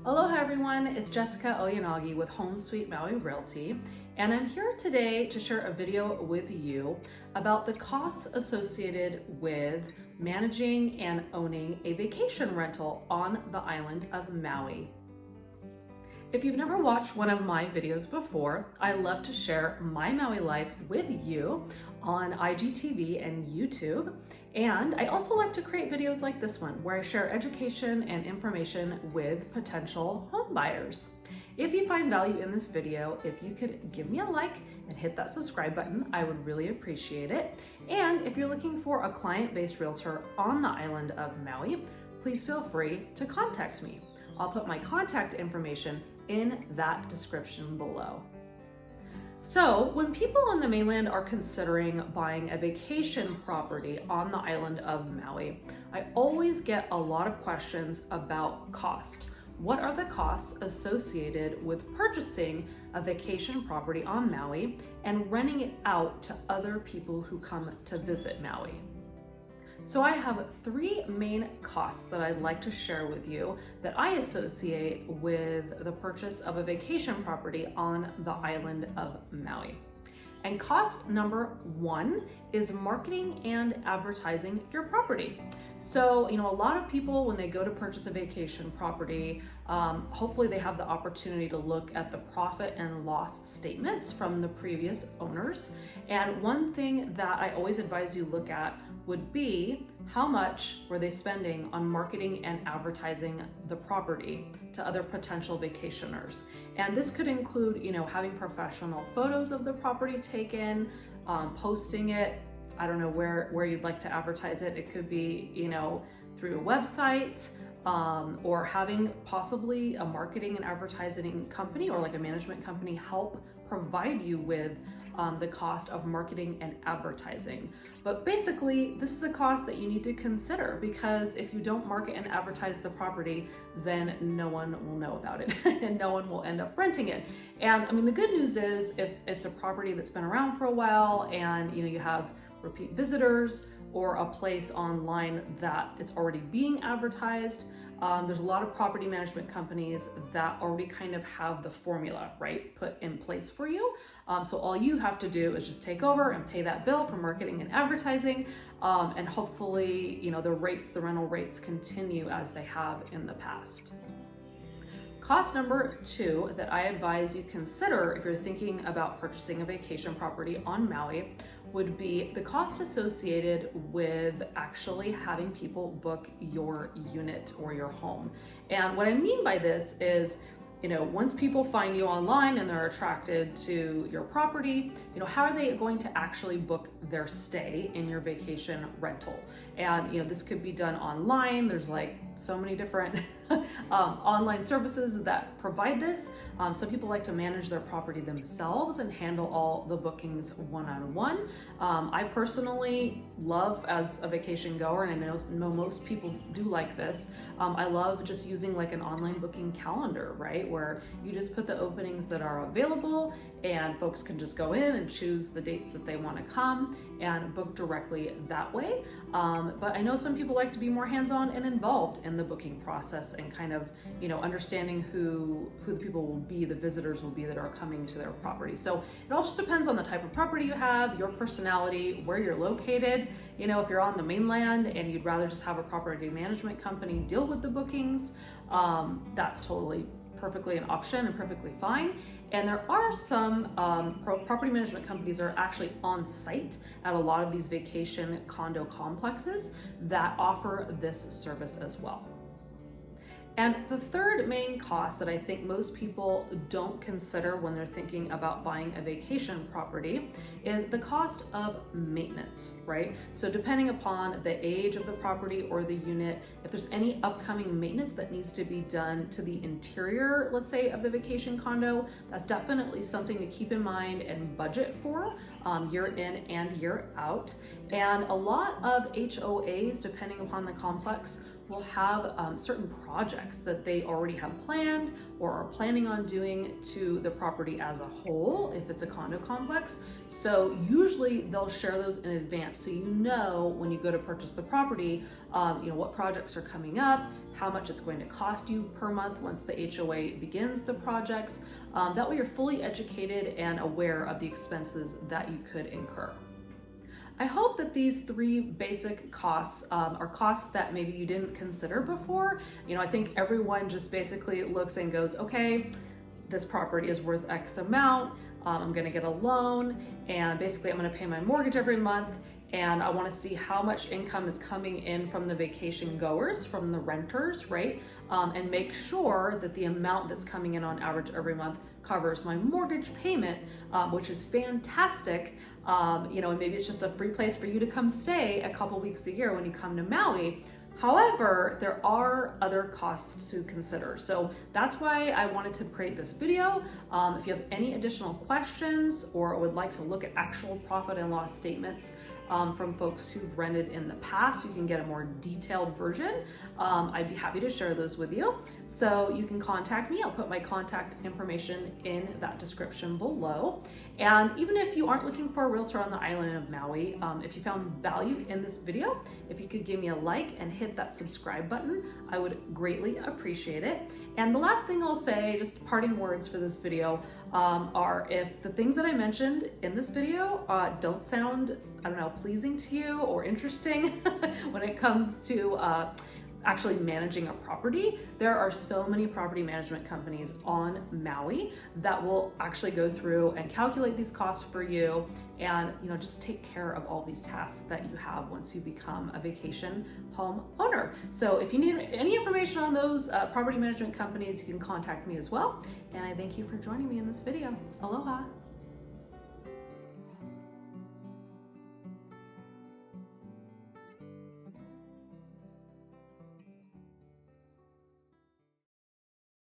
Aloha everyone, it's Jessica Oyanagi with Home Sweet Maui Realty, and I'm here today to share a video with you about the costs associated with managing and owning a vacation rental on the island of Maui. If you've never watched one of my videos before, I love to share my Maui life with you on IGTV and YouTube. And I also like to create videos like this one where I share education and information with potential home buyers. If you find value in this video, if you could give me a like and hit that subscribe button, I would really appreciate it. And if you're looking for a client-based realtor on the island of Maui, please feel free to contact me. I'll put my contact information in that description below. So when people on the mainland are considering buying a vacation property on the island of Maui, I always get a lot of questions about cost. What are the costs associated with purchasing a vacation property on Maui and renting it out to other people who come to visit Maui? So I have three main costs that I'd like to share with you that I associate with the purchase of a vacation property on the island of Maui. And cost number one is marketing and advertising your property. So, a lot of people, when they go to purchase a vacation property, hopefully they have the opportunity to look at the profit and loss statements from the previous owners. And one thing that I always advise you look at would be how much were they spending on marketing and advertising the property to other potential vacationers. And this could include, having professional photos of the property taken, posting it, I don't know where you'd like to advertise it. It could be, through websites, or having possibly a marketing and advertising company or like a management company help provide you with the cost of marketing and advertising. But basically, this is a cost that you need to consider, because if you don't market and advertise the property, then no one will know about it and no one will end up renting it. And the good news is, if it's a property that's been around for a while and you have repeat visitors or a place online that it's already being advertised, there's a lot of property management companies that already kind of have the formula, right, put in place for you. So all you have to do is just take over and pay that bill for marketing and advertising, and hopefully, the rental rates continue as they have in the past. Cost number two that I advise you consider if you're thinking about purchasing a vacation property on Maui would be the cost associated with actually having people book your unit or your home. And what I mean by this is, once people find you online and they're attracted to your property, how are they going to actually book their stay in your vacation rental? And, this could be done online. There's like so many different online services that provide this. Some people like to manage their property themselves and handle all the bookings one-on-one. I personally love, as a vacation goer, and I know most people do like this, I love just using like an online booking calendar, right? Where you just put the openings that are available and folks can just go in and choose the dates that they want to come and book directly that way. But I know some people like to be more hands-on and involved in the booking process and kind of, understanding who the people will be, the visitors will be that are coming to their property. So it all just depends on the type of property you have, your personality, where you're located. If you're on the mainland and you'd rather just have a property management company deal with the bookings, that's totally perfectly an option and perfectly fine. And there are some property management companies that are actually on site at a lot of these vacation condo complexes that offer this service as well. And the third main cost that I think most people don't consider when they're thinking about buying a vacation property is the cost of maintenance, right? So depending upon the age of the property or the unit, if there's any upcoming maintenance that needs to be done to the interior, let's say, of the vacation condo, that's definitely something to keep in mind and budget for year in and year out. And a lot of HOAs, depending upon the complex, will have certain projects that they already have planned or are planning on doing to the property as a whole, if it's a condo complex. So usually they'll share those in advance, so you know when you go to purchase the property, what projects are coming up, how much it's going to cost you per month once the HOA begins the projects. That way you're fully educated and aware of the expenses that you could incur. I hope that these 3 basic costs are costs that maybe you didn't consider before. I think everyone just basically looks and goes, okay, this property is worth X amount, I'm gonna get a loan, and basically I'm gonna pay my mortgage every month, and I wanna see how much income is coming in from the vacation goers, from the renters, right? And make sure that the amount that's coming in on average every month covers my mortgage payment, which is fantastic. And maybe it's just a free place for you to come stay a couple weeks a year when you come to Maui. However, there are other costs to consider. So that's why I wanted to create this video. If you have any additional questions or would like to look at actual profit and loss statements from folks who've rented in the past, you can get a more detailed version. I'd be happy to share those with you. So you can contact me. I'll put my contact information in that description below. And even if you aren't looking for a realtor on the island of Maui, if you found value in this video, if you could give me a like and hit that subscribe button, I would greatly appreciate it. And the last thing I'll say, just parting words for this video, are if the things that I mentioned in this video don't sound, pleasing to you or interesting when it comes to actually managing a property, there are so many property management companies on Maui that will actually go through and calculate these costs for you and just take care of all these tasks that you have once you become a vacation home owner. So if you need any information on those property management companies, you can contact me as well. And I thank you for joining me in this video. Aloha.